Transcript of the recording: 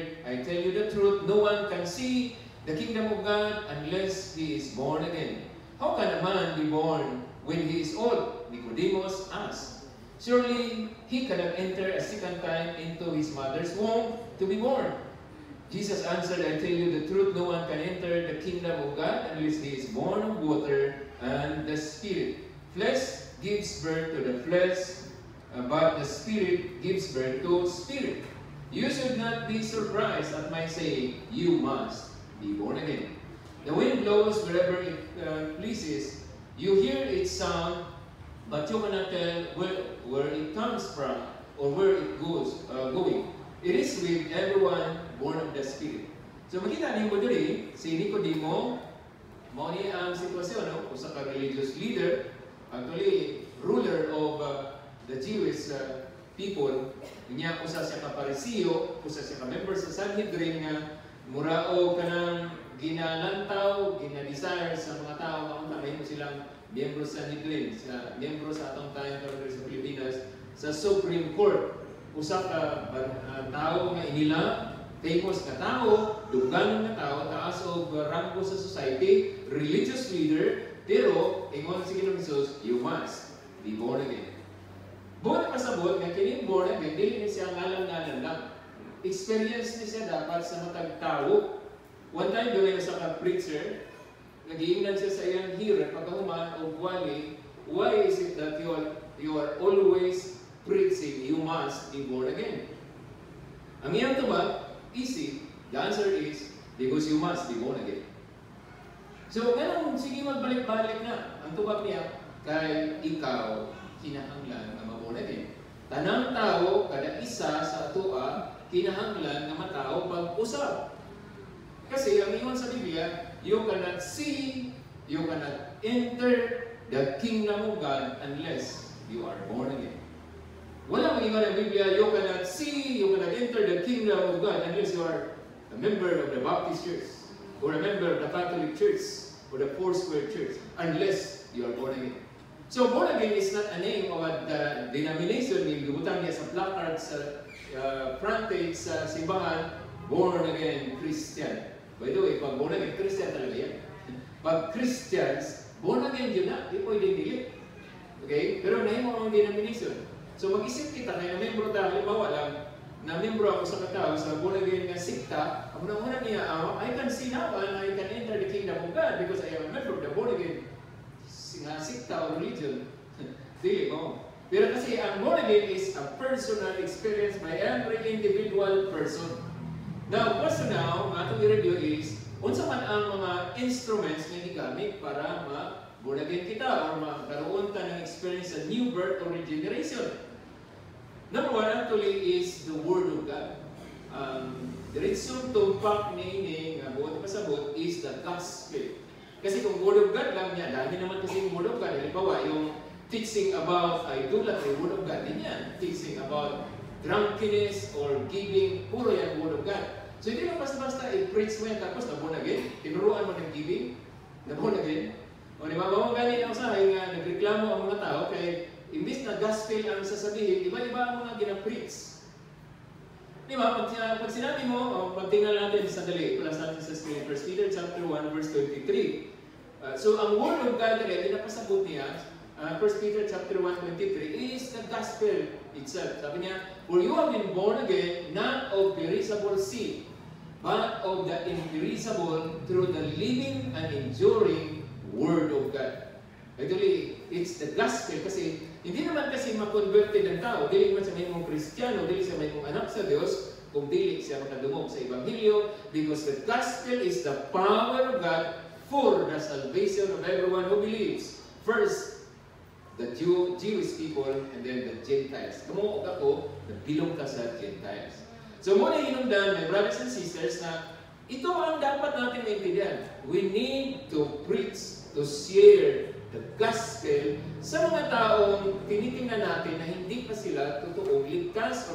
Spirit, I tell you the truth, no one can see the kingdom of God unless he is born again. How can a man be born when he is old? Nicodemus asked. Surely he cannot enter a second time into his mother's womb to be born. Jesus answered, I tell you the truth, no one can enter the kingdom of God unless he is born of water and the Spirit. Flesh gives birth to the flesh, but the Spirit gives birth to spirit. You should not be surprised at my saying, you must be born again. The wind blows wherever it pleases. You hear its sound, but you cannot tell where it comes from or where it goes going. It is with everyone born of the Spirit. So makita niyo mo diri, si Nicodemo, mao ni ang sitwasyon, no? Usa ka religious leader, actually ruler of the Jewish people. Niya usa siya ka Pariseo, usa siya ka member sa Sanhedrin nga murao kanang ginalantaw, ginadesire sa mga tao nga unta mahimo silang miyembro sa Sanhedrin, sa miyembro sa atong time karon sa Pilipinas sa Supreme Court. Usa ka tao nga inila, famous ka tao, duggangon nga tao, taas og ranggo sa society, religious leader, pero ingon si Ginoong Hesus, you must be born again. Buwan pasabot nga kini born again, dili ni siya ngalan-ngalan lang. Experience ni siya dapat sa matag tao. One time doon ay usa ka preacher, nag-iingnan siya sa iyang hearer pagkahuman og wali, why is it that you are always preaching, you must be born again? Ang iyang tubag, easy. The answer is, because you must be born again. So, ganun, sige magbalik-balik na. Ang tubag niya, kay ikaw, kinahanglan na ma-born again. Tanang tao, kada isa sa atua, kinahanglan na matao pag-usap. Kasi, ang iwan sa Biblia, you cannot see, you cannot enter the kingdom of God unless you are born again. Wala mang iwan ng Biblia, you cannot see, you cannot enter the kingdom of God unless you are a member of the Baptist Church, or a member of the Catholic Church, or the Foursquare Church, unless you are born again. So, born again is not a name of a denomination. Gibutan niya sa placard, sa frontage, sa simbahan, born again Christian. By the way, pag born again Christian talaga yan. Pag Christians, born again yun na, di pwedeng delete. Okay? Pero nahimo ang denomination. So mag-isip kita na membro tayo, halimbawa lang, na membro ako sa katao, sa born again nga sikta, ang unang-una niya, I can see now and I can enter the kingdom of God because I am a member of the born again nga sikta or religion. Dili mo. Pero kasi ang born again is a personal experience by every individual person. Now, question now, atong i-review is, unsa man ang mga instruments na gigamit para born again kita or magkaroon ta ng experience sa new birth or regeneration. Number one actually is the Word of God. Diretsong tumpak ni buot pasabot is the gospel. Kasi kung Word of God lang niya, dahil naman kasi yung Word of God, halimbawa yung teaching about idolatry, Word of God din yan. Teaching about drunkenness or giving, puro yan Word of God. So hindi lang basta-basta i-preach mo yan tapos na born again, tinuruan mo ng giving, na born again. O di ba, mamagaling ang usahay nga, nagreklamo ang mga tao kay imbis na gospel ang sasabihin, iba-iba ang mga gina-preach. Di ba, pag sinabi mo, pagtingnan natin sa dali, plus natin sa screen, 1 Peter chapter 1, verse 23. So, ang Word of God rin, pinapasabot niya, 1 Peter chapter 1, 23, is the gospel itself. Sabi niya, for you have been born again, not of perishable seed, but of the imperishable through the living and enduring Word of God. Actually, it's the gospel kasi hindi naman kasi ma-converted ang tao. Dili man siya may mong Kristiyano, dili siya may mong anak sa Diyos, kung dili siya makadumog sa Ebanghelyo, because the gospel is the power of God for the salvation of everyone who believes. First, the Jewish people and then the Gentiles. Kamu ako, nabilong ka sa Gentiles. So muna hinungdan, my brothers and sisters, na ito ang dapat natin maintindihan. We need to preach, to share the gospel sa mga taong tinitingnan natin na hindi pa sila totoong ligtas